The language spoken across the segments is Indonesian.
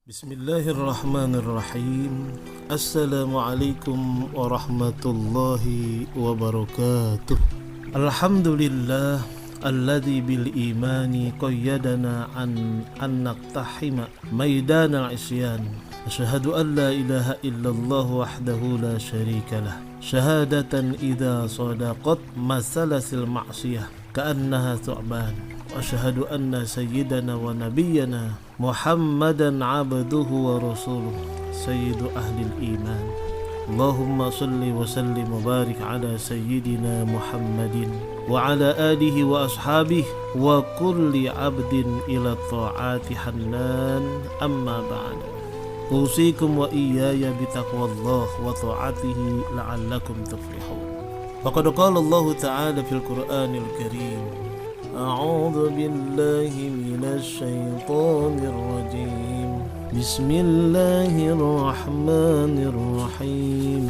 Bismillahirrahmanirrahim. Assalamualaikum warahmatullahi wabarakatuh. Alhamdulillah alladzi bil imani qayyadana an naqtahima maidan al-isyan. Asyhadu an la ilaha illallah wahdahu la syarikalah. Syahadatan idza sadaqat masalasil ma'siyah ka'annaha thu'ban. Asyhadu anna sayyidana wa nabiyyana Muhammadan abduhu wa rasuluh sayyidu ahlil iman. Allahumma salli wa sallim wa barik ala sayyidina Muhammadin wa ala alihi wa ashabihi wa kulli abdin ila ta'ati hannan, amma ba'd. Usikum wa iyaya bitaqwallah wa ta'atihi la'allakum tuflihun. Faqad qala Allah ta'ala fil Qur'anil Karim: أعوذ بالله من الشيطان الرجيم بسم الله الرحمن الرحيم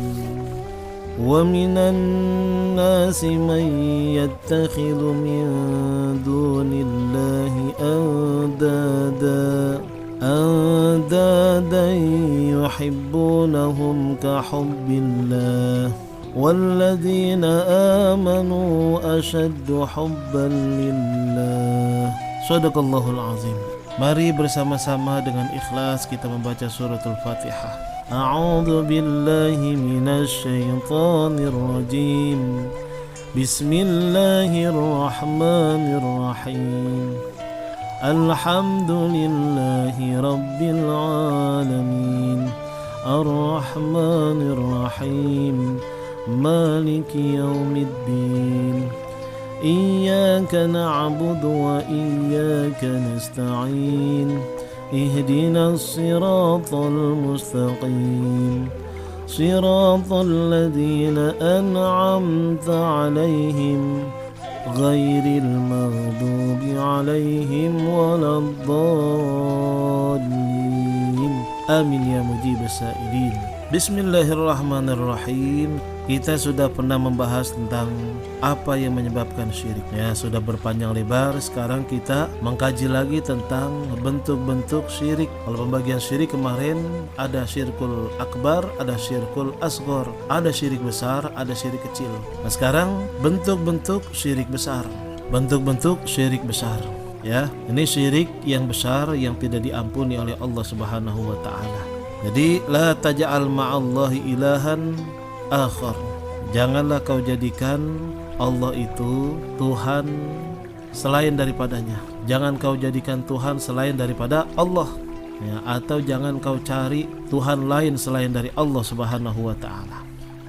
ومن الناس من يتخذ من دون الله أندادا يحبونهم كحب الله والذين آمنوا أشد حبا لله. Shadaqallahul azim. Mari bersama-sama dengan ikhlas kita membaca suratul Fatihah. A'udzu billahi minasy syaithanir rajim. Bismillahirrahmanirrahim. Alhamdulillahi rabbil alamin. Ar-Rahmanir Rahim. مالك يوم الدين إياك نعبد وإياك نستعين اهدنا الصراط المستقيم صراط الذين أنعمت عليهم غير المغضوب عليهم ولا الضالين آمين يا مجيب السائلين. Bismillahirrahmanirrahim. Kita sudah pernah membahas tentang apa yang menyebabkan syirik. Ya, sudah berpanjang lebar. Sekarang kita mengkaji lagi tentang bentuk-bentuk syirik. Kalau pembagian syirik kemarin ada syirkul akbar, ada syirkul asghar, ada syirik besar, ada syirik kecil. Nah, sekarang bentuk-bentuk syirik besar. Bentuk-bentuk syirik besar. Ya, ini syirik yang besar yang tidak diampuni oleh Allah Subhanahu wa taala. Jadi la taj'al ma'allahi ilahan akhar. Janganlah kau jadikan Allah itu Tuhan selain daripadanya. Jangan kau jadikan Tuhan selain daripada Allah, ya, atau jangan kau cari Tuhan lain selain dari Allah Subhanahu wa taala.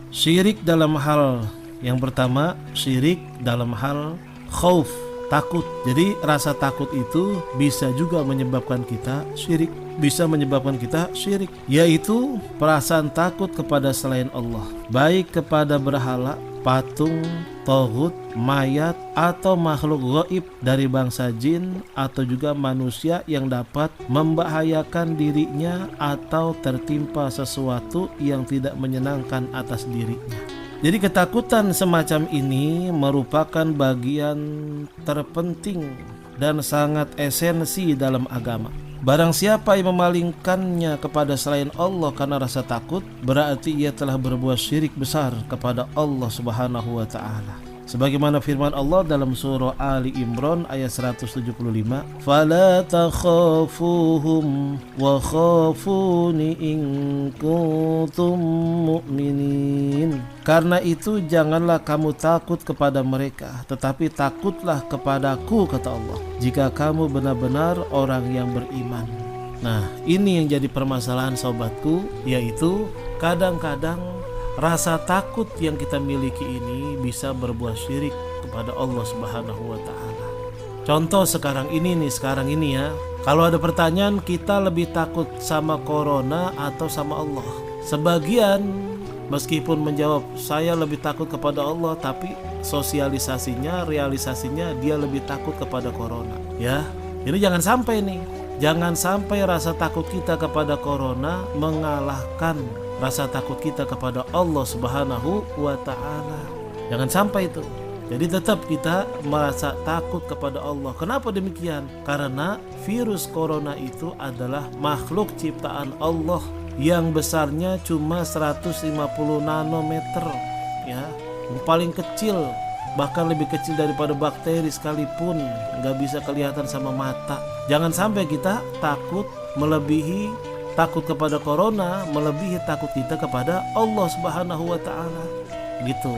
Syirik dalam hal yang pertama, syirik dalam hal khauf, takut. Jadi rasa takut itu bisa juga menyebabkan kita syirik. Bisa menyebabkan kita syirik, yaitu perasaan takut kepada selain Allah, baik kepada berhala, patung, tauhid, mayat, atau makhluk gaib dari bangsa jin atau juga manusia yang dapat membahayakan dirinya atau tertimpa sesuatu yang tidak menyenangkan atas dirinya. Jadi ketakutan semacam ini merupakan bagian terpenting dan sangat esensi dalam agama. Barang siapa yang memalingkannya kepada selain Allah karena rasa takut, berarti ia telah berbuat syirik besar kepada Allah Subhanahu wa taala. Sebagaimana firman Allah dalam surah Ali Imran ayat 175, "Fala takhafuhum wa khafuni in kuntum mu'minin." Karena itu janganlah kamu takut kepada mereka, tetapi takutlah kepadaku, kata Allah, jika kamu benar-benar orang yang beriman. Nah, ini yang jadi permasalahan sobatku, yaitu kadang-kadang rasa takut yang kita miliki ini bisa berbuat syirik kepada Allah Subhanahu wa taala. Contoh sekarang ini ya. Kalau ada pertanyaan, kita lebih takut sama corona atau sama Allah? Sebagian meskipun menjawab saya lebih takut kepada Allah, tapi sosialisasinya, realisasinya dia lebih takut kepada corona. Ya, ini jangan sampai nih. Jangan sampai rasa takut kita kepada corona mengalahkan rasa takut kita kepada Allah Subhanahu wa ta'ala. Jangan sampai itu. Jadi tetap kita merasa takut kepada Allah. Kenapa demikian? Karena virus corona itu adalah makhluk ciptaan Allah yang besarnya cuma 150 nanometer, ya, yang paling kecil, bahkan lebih kecil daripada bakteri sekalipun, nggak bisa kelihatan sama mata. Jangan sampai kita takut kepada corona melebihi takut kita kepada Allah Subhanahu wa taala. Gitu.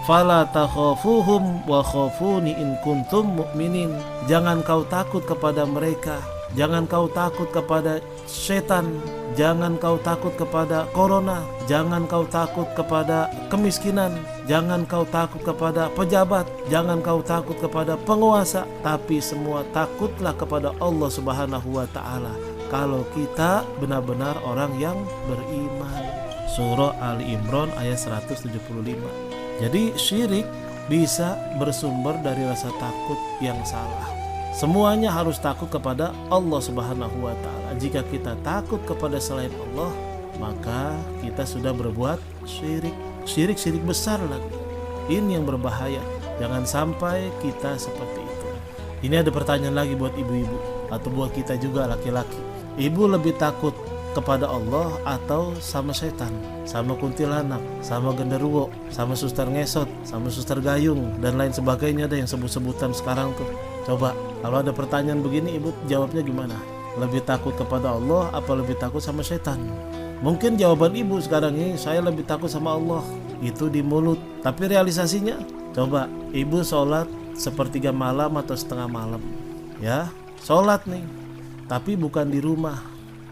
Fala takhafuhum wa khafuni in kuntum mu'minin. Jangan kau takut kepada mereka, jangan kau takut kepada setan, jangan kau takut kepada corona, jangan kau takut kepada kemiskinan, jangan kau takut kepada pejabat, jangan kau takut kepada penguasa, tapi semua takutlah kepada Allah Subhanahu wa taala. Kalau kita benar-benar orang yang beriman. Surah Ali Imran ayat 175. Jadi syirik bisa bersumber dari rasa takut yang salah. Semuanya harus takut kepada Allah Subhanahu wa taala. Jika kita takut kepada selain Allah, maka kita sudah berbuat syirik. Syirik besar lagi. Ini yang berbahaya. Jangan sampai kita seperti itu. Ini ada pertanyaan lagi buat ibu-ibu atau buat kita juga laki-laki. Ibu lebih takut kepada Allah atau sama setan, sama kuntilanak, sama genderuwo, sama suster ngesot, sama suster gayung, dan lain sebagainya, ada yang sebut-sebutan sekarang tuh. Coba kalau ada pertanyaan begini, ibu jawabnya gimana? Lebih takut kepada Allah apa lebih takut sama setan? Mungkin jawaban ibu sekarang ini, saya lebih takut sama Allah, itu di mulut, tapi realisasinya, coba ibu sholat sepertiga malam atau setengah malam, ya, sholat nih, tapi bukan di rumah,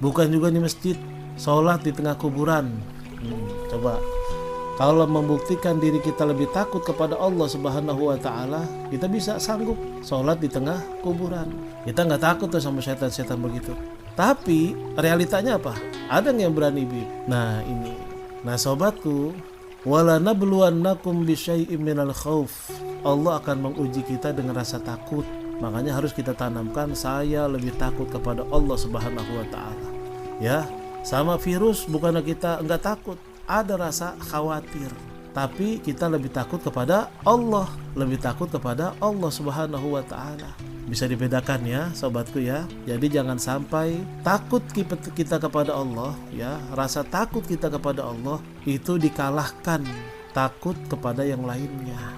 bukan juga di masjid, sholat di tengah kuburan. Coba kalau membuktikan diri kita lebih takut kepada Allah Subhanahu wa taala, kita bisa sanggup sholat di tengah kuburan. Kita nggak takut tuh sama setan-setan begitu. Tapi realitanya apa? Ada yang berani ibu? Nah ini. Nah sobatku, wala nabluwannakum bisyai'im minal khauf. Allah akan menguji kita dengan rasa takut. Makanya harus kita tanamkan, saya lebih takut kepada Allah Subhanahu wa taala. Ya, sama virus bukannya kita enggak takut, ada rasa khawatir. Tapi kita lebih takut kepada Allah, lebih takut kepada Allah Subhanahu wa taala. Bisa dibedakan ya, sobatku ya. Jadi jangan sampai takut kita kepada Allah, ya, rasa takut kita kepada Allah itu dikalahkan takut kepada yang lainnya.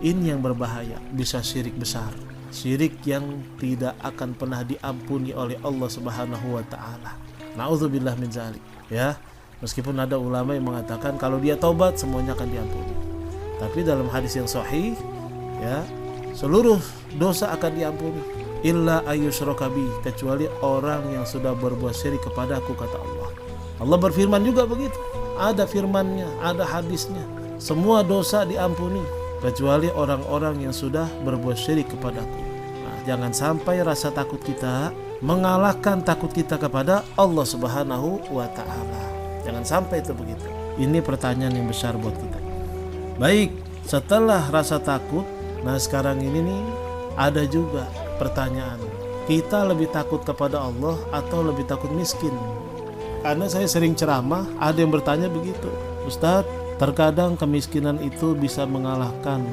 Ini yang berbahaya, bisa syirik besar. Syirik yang tidak akan pernah diampuni oleh Allah Subhanahu wa taala. Na'udzubillah min dzalik, ya. Meskipun ada ulama yang mengatakan kalau dia taubat semuanya akan diampuni. Tapi dalam hadis yang sahih, ya, seluruh dosa akan diampuni illa ayyusyraka bi, kecuali orang yang sudah berbuat syirik kepadaku, kata Allah. Allah berfirman juga begitu. Ada firman-Nya, ada hadisnya. Semua dosa diampuni kecuali orang-orang yang sudah berbuat syirik kepadaku. Nah, jangan sampai rasa takut kita mengalahkan takut kita kepada Allah Subhanahu wa ta'ala. Jangan sampai itu begitu. Ini pertanyaan yang besar buat kita. Baik, setelah rasa takut, nah sekarang ini nih ada juga pertanyaan. Kita lebih takut kepada Allah atau lebih takut miskin? Karena saya sering ceramah, ada yang bertanya begitu. Ustadz, terkadang kemiskinan itu bisa mengalahkan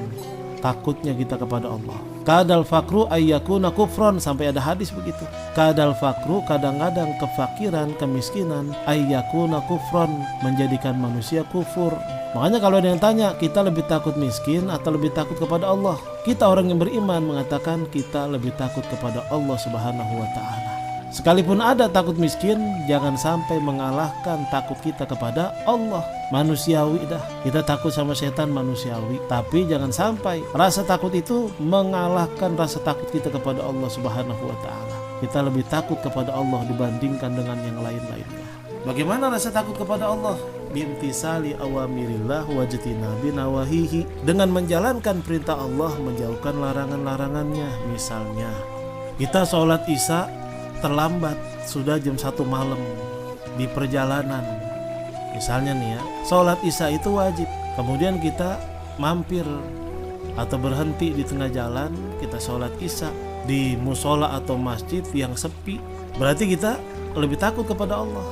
takutnya kita kepada Allah. Kadal fakru ayyakuna kufron, sampai ada hadis begitu. Kadal fakru, kadang-kadang kefakiran, kemiskinan, ayyakuna kufron, menjadikan manusia kufur. Makanya kalau ada yang tanya, kita lebih takut miskin atau lebih takut kepada Allah? Kita orang yang beriman mengatakan kita lebih takut kepada Allah Subhanahu wa ta'ala. Sekalipun ada takut miskin, jangan sampai mengalahkan takut kita kepada Allah. Manusiawi dah, kita takut sama setan manusiawi, tapi jangan sampai rasa takut itu mengalahkan rasa takut kita kepada Allah Subhanahu wa ta'ala. Kita lebih takut kepada Allah dibandingkan dengan yang lain-lainnya. Bagaimana rasa takut kepada Allah? Bimtisali awamirillah wajtinabi nawahihi, dengan menjalankan perintah Allah, menjauhkan larangan-larangannya. Misalnya kita sholat isya terlambat, sudah jam 1 malam di perjalanan. Misalnya nih ya, sholat isya itu wajib, kemudian kita mampir atau berhenti di tengah jalan, kita sholat isya di musola atau masjid yang sepi. Berarti kita lebih takut kepada Allah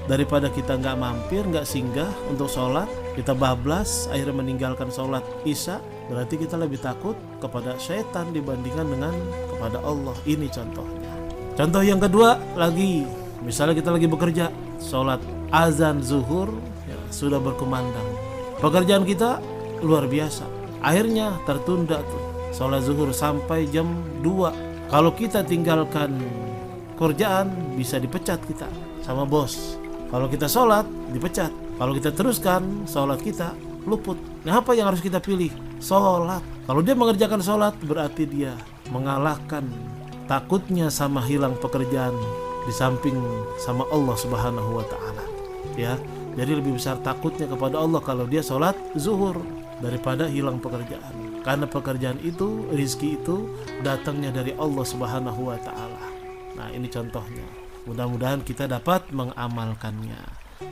daripada kita nggak mampir, nggak singgah untuk sholat, kita bablas akhirnya meninggalkan sholat isya, berarti kita lebih takut kepada setan dibandingkan dengan kepada Allah. Ini contohnya. Contoh yang kedua lagi, misalnya kita lagi bekerja, sholat azan zuhur ya, sudah berkumandang, pekerjaan kita luar biasa, akhirnya tertunda tuh sholat zuhur sampai jam 2. Kalau kita tinggalkan kerjaan bisa dipecat kita sama bos. Kalau kita sholat dipecat, kalau kita teruskan sholat kita luput. Nah, apa yang harus kita pilih? Sholat. Kalau dia mengerjakan sholat berarti dia mengalahkan takutnya sama hilang pekerjaan di samping sama Allah Subhanahu wa Ta'ala. Ya, jadi lebih besar takutnya kepada Allah kalau dia sholat zuhur daripada hilang pekerjaan. Karena pekerjaan itu, rizki itu datangnya dari Allah Subhanahu wa Ta'ala. Nah, ini contohnya. Mudah-mudahan kita dapat mengamalkannya.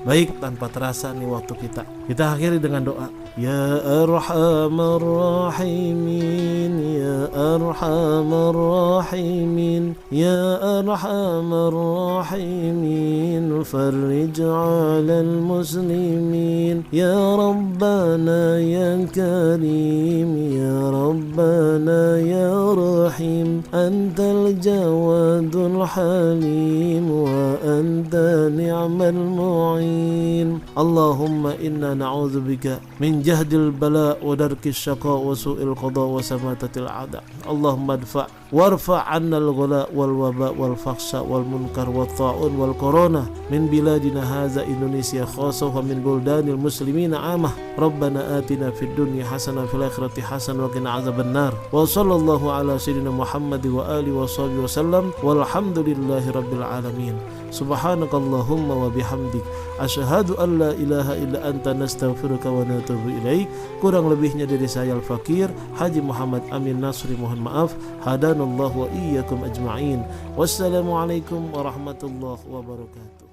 Baik, tanpa terasa nih waktu kita akhiri dengan doa. Ya Arhamar Rahimin, Ya Arhamar Rahimin, Ya Arhamar Rahimin, farij 'alal muslimin, Ya Rabbana Ya Karim, Ya Rabbana Ya Rahim, Antal Jawadul Halim, wa Anta ni'mal mu'in. Allahumma inna na'udzubika min jahdil bala wa darkis syaqa wa su'il qada wa samatatil a'da. Allahumma adfa' warfa' 'anna al-ghala wal waba wal fakhsha wal munkar wat ta'un wal corona min biladina hadza Indonesia khassah wa min buldanil muslimina 'amah. Rabbana atina fid dunya hasanah fil akhirati hasanah wa qina azabannar. Wa sallallahu ala sayyidina Muhammad wa alihi wa sahbihi wasallam walhamdulillahi rabbil alamin. Subhanakallahumma wa bihamdik asyhadu an la ilaha illa anta nastaghfiruka wa natubu ilaik. Kurang lebihnya dari saya Al-Fakir Haji Muhammad Amin Nasri mohon maaf. Hadanallahu wa iyyakum ajma'in. Wassalamualaikum warahmatullahi wabarakatuh.